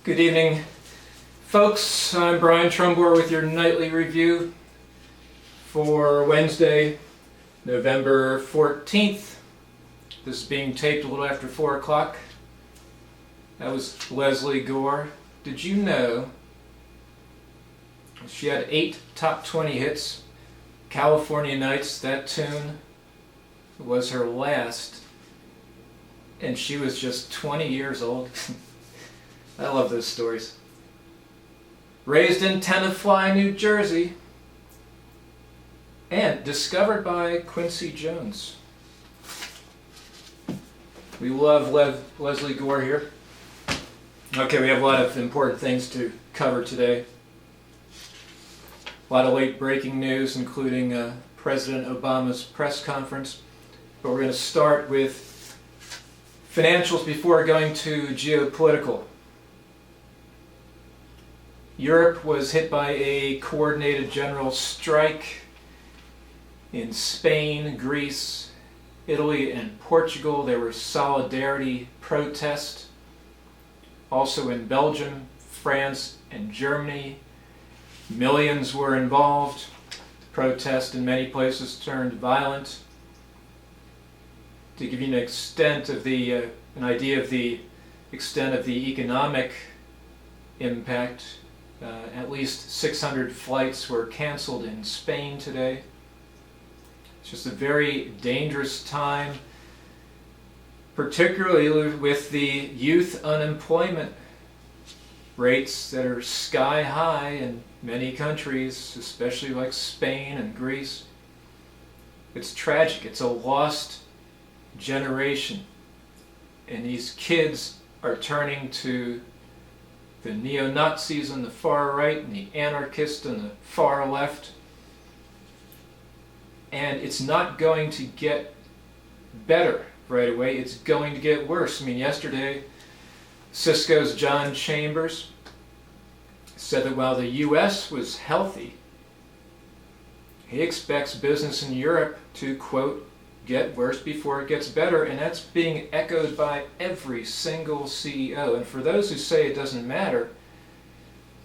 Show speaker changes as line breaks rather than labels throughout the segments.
Good evening, folks. I'm Brian Trumbore with your nightly review for Wednesday, November 14th. This is being taped a little after 4 o'clock. That was Lesley Gore. Did you know she had 8 top 20 hits? California Nights, that tune was her last, and she was just 20 years old. I love those stories. Raised in Tenafly, New Jersey, and discovered by Quincy Jones. We love Lesley Gore here. Okay, we have a lot of important things to cover today. A lot of late breaking news, including President Obama's press conference. But we're going to start with financials before going to geopolitical. Europe was hit by a coordinated general strike in Spain, Greece, Italy, and Portugal. There were solidarity protests. Also in Belgium, France, and Germany. Millions were involved. The protest in many places turned violent. To give you an idea of the extent of the economic impact, at least 600 flights were canceled in Spain today. It's just a very dangerous time, particularly with the youth unemployment rates that are sky high in many countries, especially like Spain and Greece. It's tragic. It's a lost generation. And these kids are turning to the neo-Nazis on the far right and the anarchists on the far left. And it's not going to get better right away. It's going to get worse. I mean, yesterday, Cisco's John Chambers said that while the U.S. was healthy, he expects business in Europe to, quote, get worse before it gets better, and that's being echoed by every single CEO. And for those who say it doesn't matter,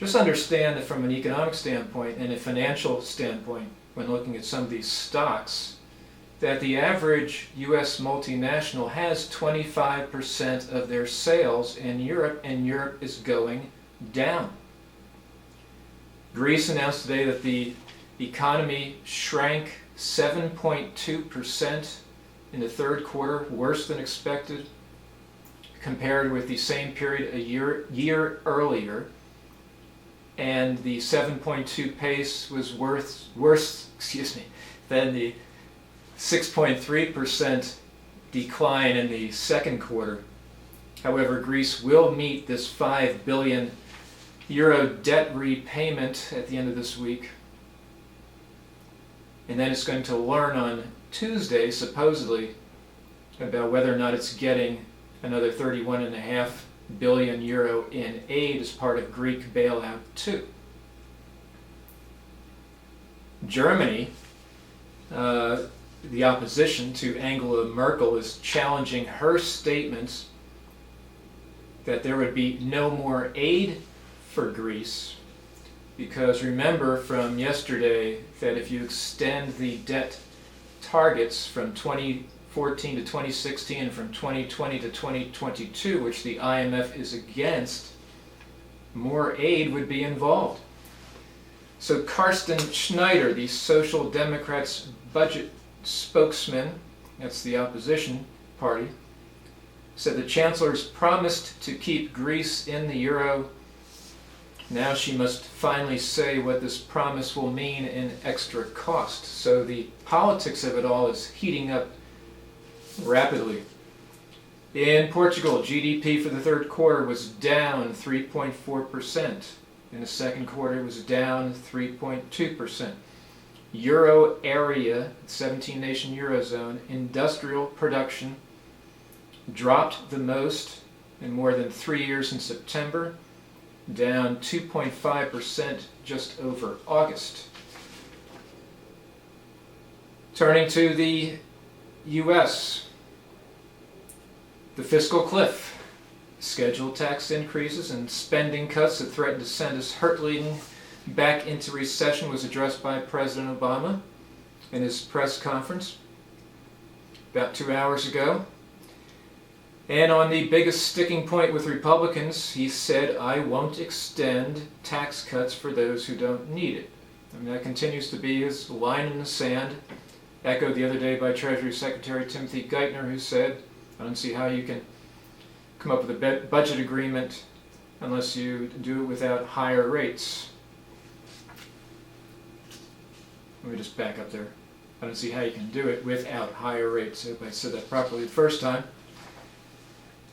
just understand that from an economic standpoint and a financial standpoint, when looking at some of these stocks, that the average U.S. multinational has 25% of their sales in Europe, and Europe is going down. Greece announced today that the economy shrank 7.2% in the third quarter, worse than expected, compared with the same period a year earlier. And the 7.2 pace was worse than the 6.3% decline in the second quarter. However, Greece will meet this €5 billion debt repayment at the end of this week. And then it's going to learn on Tuesday, supposedly, about whether or not it's getting another €31.5 billion in aid as part of Greek bailout 2. Germany, the opposition to Angela Merkel, is challenging her statements that there would be no more aid for Greece. Because remember from yesterday that if you extend the debt targets from 2014 to 2016 and from 2020 to 2022, which the IMF is against, more aid would be involved. So Carsten Schneider, the Social Democrats' budget spokesman, that's the opposition party, said the chancellor's promised to keep Greece in the euro. Now she must finally say what this promise will mean in extra cost. So the politics of it all is heating up rapidly. In Portugal, GDP for the third quarter was down 3.4%. In the second quarter, it was down 3.2%. Euro area, 17-nation Eurozone, industrial production dropped the most in more than 3 years in September, down 2.5% just over August. Turning to the U.S., the fiscal cliff scheduled tax increases and spending cuts that threatened to send us hurtling back into recession was addressed by President Obama in his press conference about 2 hours ago. And on the biggest sticking point with Republicans, he said, "I won't extend tax cuts for those who don't need it." I mean, that continues to be his line in the sand, echoed the other day by Treasury Secretary Timothy Geithner, who said, "I don't see how you can come up with a budget agreement unless you do it without higher rates." Let me just back up there. I don't see how you can do it without higher rates. I hope I said that properly the first time.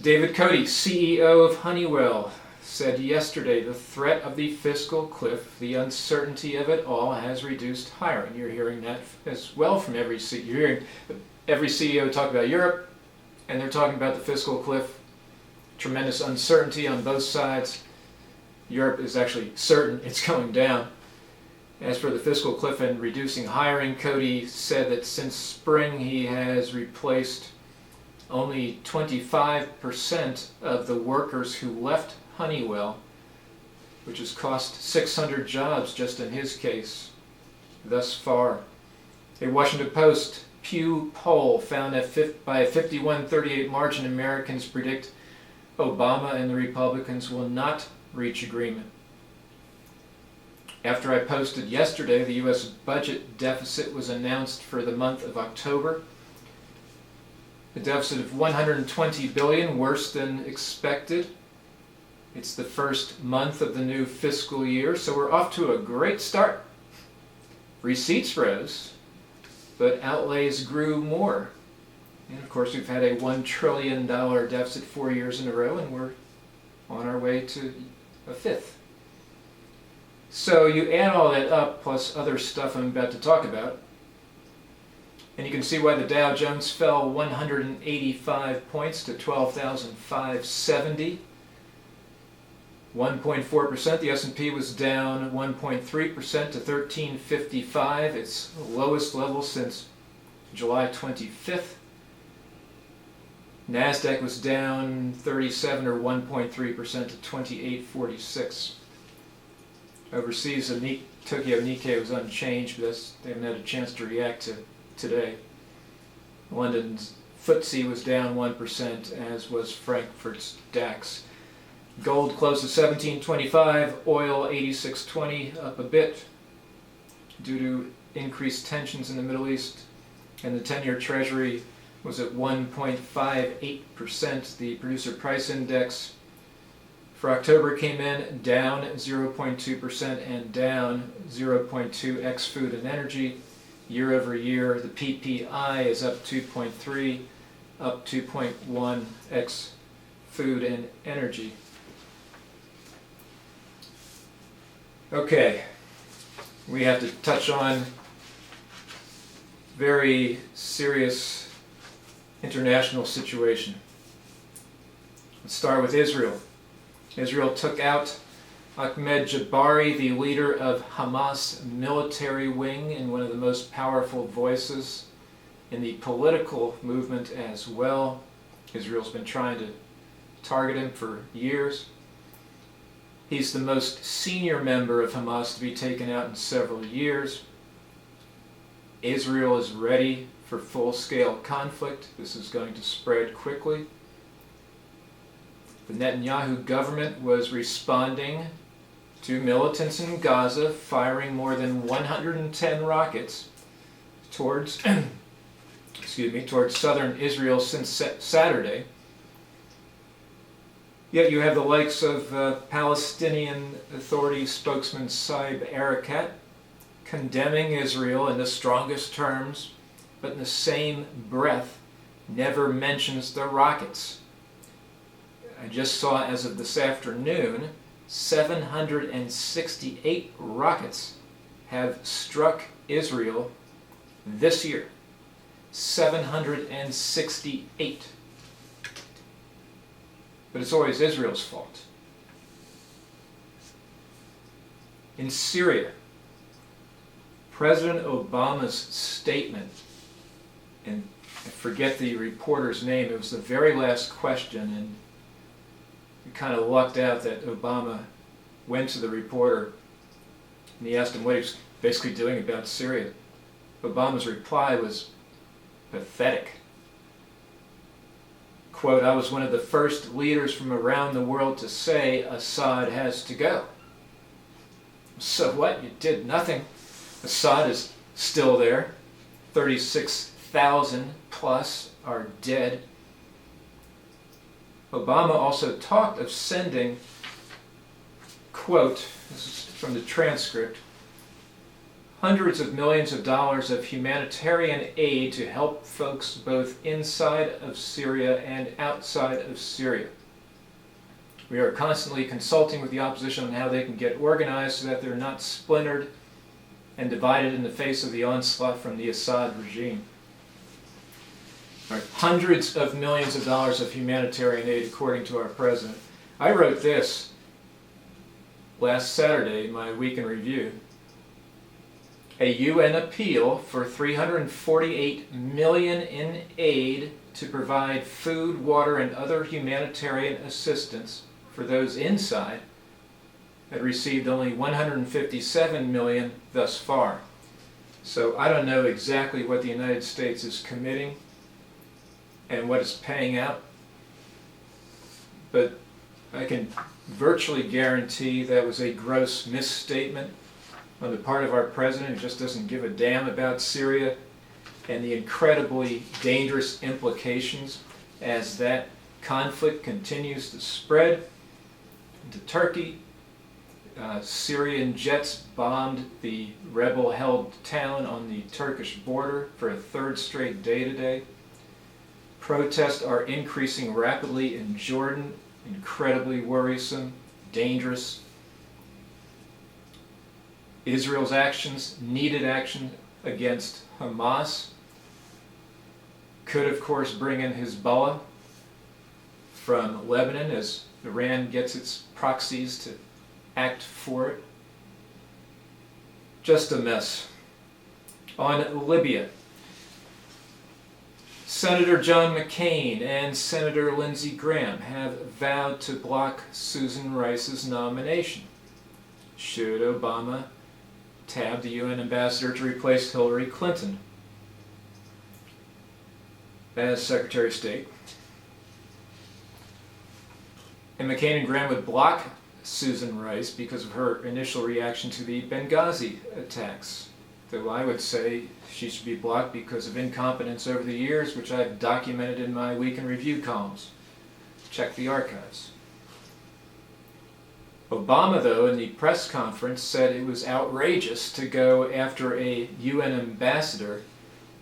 David Cote, CEO of Honeywell, said yesterday the threat of the fiscal cliff, the uncertainty of it all, has reduced hiring. You're hearing that as well from every CEO. You're hearing every CEO talk about Europe, and they're talking about the fiscal cliff. Tremendous uncertainty on both sides. Europe is actually certain it's going down. As for the fiscal cliff and reducing hiring, Cote said that since spring he has replaced only 25% of the workers who left Honeywell, which has cost 600 jobs just in his case thus far. A Washington Post Pew poll found that by a 51-38 margin, Americans predict Obama and the Republicans will not reach agreement. After I posted yesterday, the U.S. budget deficit was announced for the month of October. A deficit of $120 billion, worse than expected. It's the first month of the new fiscal year, so we're off to a great start. Receipts rose, but outlays grew more. And of course, we've had a $1 trillion deficit 4 years in a row, and we're on our way to a fifth. So you add all that up, plus other stuff I'm about to talk about, and you can see why the Dow Jones fell 185 points to 12,570. 1.4%. The S&P was down 1.3% to 1355, its lowest level since July 25th. NASDAQ was down 37 or 1.3% to 2846. Overseas, the Tokyo Nikkei was unchanged, but they haven't had a chance to react to today. London's FTSE was down 1%, as was Frankfurt's DAX. Gold closed at $17.25, oil $86.20, up a bit due to increased tensions in the Middle East, and the 10-year Treasury was at 1.58%. The producer price index for October came in down 0.2% and down 0.2 ex food and energy. Year over year, the PPI is up 2.3, up 2.1 ex food and energy. Okay, we have to touch on very serious international situation. Let's start with Israel. Israel took out Ahmed Jabari, the leader of Hamas military wing and one of the most powerful voices in the political movement as well. Israel's been trying to target him for years. He's the most senior member of Hamas to be taken out in several years. Israel is ready for full-scale conflict. This is going to spread quickly. The Netanyahu government was responding to militants in Gaza, firing more than 110 rockets towards southern Israel since Saturday. Yet you have the likes of Palestinian Authority spokesman Saeb Erekat condemning Israel in the strongest terms, but in the same breath never mentions the rockets. I just saw, as of this afternoon, 768 rockets have struck Israel this year. 768. But it's always Israel's fault. In Syria, President Obama's statement, and I forget the reporter's name, it was the very last question, and kind of lucked out that Obama went to the reporter and he asked him what he was basically doing about Syria. Obama's reply was pathetic. Quote, "I was one of the first leaders from around the world to say Assad has to go." So what? You did nothing. Assad is still there. 36,000 plus are dead. Obama also talked of sending, quote, this is from the transcript, "hundreds of millions of dollars of humanitarian aid to help folks both inside of Syria and outside of Syria. We are constantly consulting with the opposition on how they can get organized so that they're not splintered and divided in the face of the onslaught from the Assad regime." Right. Hundreds of millions of dollars of humanitarian aid, according to our president. I wrote this last Saturday in my week in review. A UN appeal for $348 million in aid to provide food, water, and other humanitarian assistance for those inside had received only $157 million thus far. So I don't know exactly what the United States is committing and what it's paying out, but I can virtually guarantee that was a gross misstatement on the part of our president, who just doesn't give a damn about Syria and the incredibly dangerous implications as that conflict continues to spread into Turkey. Syrian jets bombed the rebel-held town on the Turkish border for a third straight day today. Protests are increasing rapidly in Jordan, incredibly worrisome, dangerous. Israel's actions, needed action against Hamas, could of course bring in Hezbollah from Lebanon as Iran gets its proxies to act for it. Just a mess. On Libya, Senator John McCain and Senator Lindsey Graham have vowed to block Susan Rice's nomination should Obama tab the UN ambassador to replace Hillary Clinton as Secretary of State. And McCain and Graham would block Susan Rice because of her initial reaction to the Benghazi attacks. Though I would say she should be blocked because of incompetence over the years, which I've documented in my Week in Review columns. Check the archives. Obama, though, in the press conference said it was outrageous to go after a UN ambassador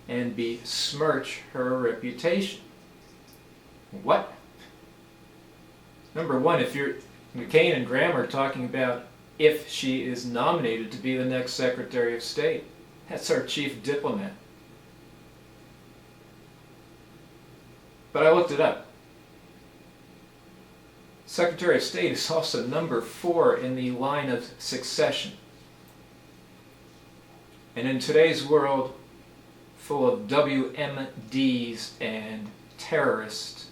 and besmirch her reputation. What? Number one, if McCain and Graham are talking about if she is nominated to be the next Secretary of State, that's our chief diplomat. But I looked it up. Secretary of State is also number 4 in the line of succession. And in today's world, full of WMDs and terrorists,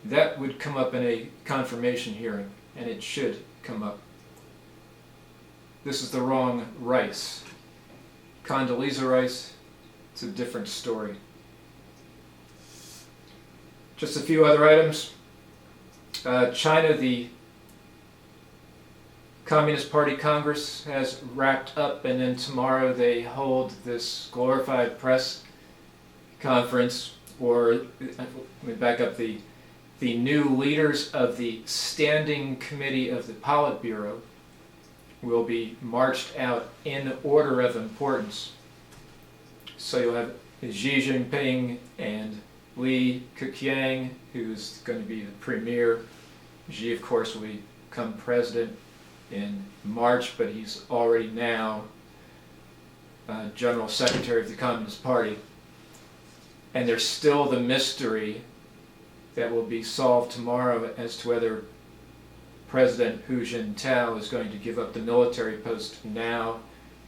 that would come up in a confirmation hearing, and it should come up. This is the wrong Rice. Condoleezza Rice, it's a different story. Just a few other items. China, the Communist Party Congress has wrapped up, and then tomorrow they hold this glorified press conference, or let me back up, the new leaders of the Standing Committee of the Politburo will be marched out in order of importance. So you'll have Xi Jinping and Li Keqiang, who's going to be the premier. Xi, of course, will become president in March, but he's already now General Secretary of the Communist Party. And there's still the mystery that will be solved tomorrow as to whether President Hu Jintao is going to give up the military post now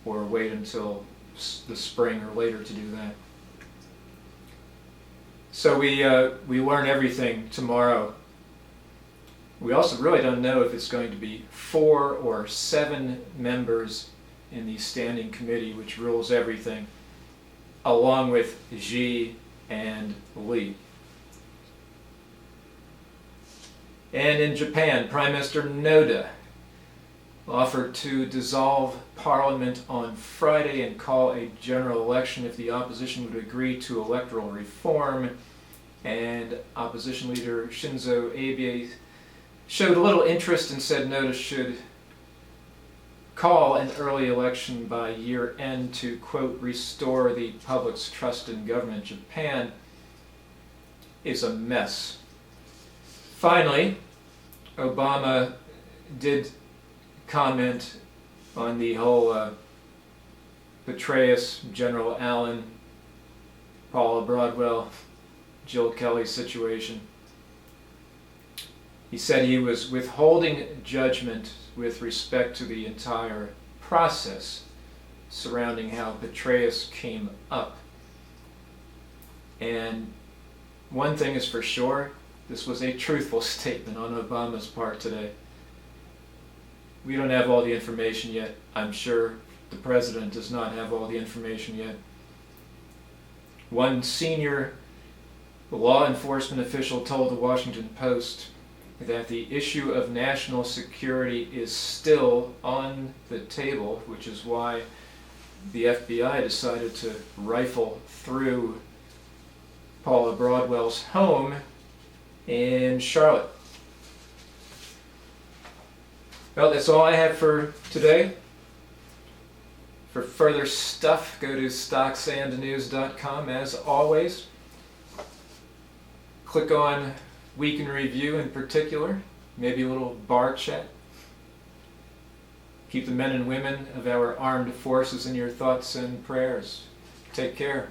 or wait until the spring or later to do that. So we learn everything tomorrow We also really don't know if it's going to be 4 or 7 members in the standing committee, which rules everything, along with Xi and Li. And in Japan, Prime Minister Noda offered to dissolve parliament on Friday and call a general election if the opposition would agree to electoral reform. And opposition leader Shinzo Abe showed a little interest and said Noda should call an early election by year end to, quote, restore the public's trust in government. Japan is a mess. Finally, Obama did comment on the whole Petraeus, General Allen, Paula Broadwell, Jill Kelly situation. He said he was withholding judgment with respect to the entire process surrounding how Petraeus came up. And one thing is for sure, this was a truthful statement on Obama's part today. We don't have all the information yet. I'm sure the president does not have all the information yet. One senior law enforcement official told the Washington Post that the issue of national security is still on the table, which is why the FBI decided to rifle through Paula Broadwell's home in Charlotte. Well, that's all I have for today. For further stuff, go to StocksandNews.com as always. Click on Week in Review in particular, maybe a little bar chat. Keep the men and women of our armed forces in your thoughts and prayers. Take care.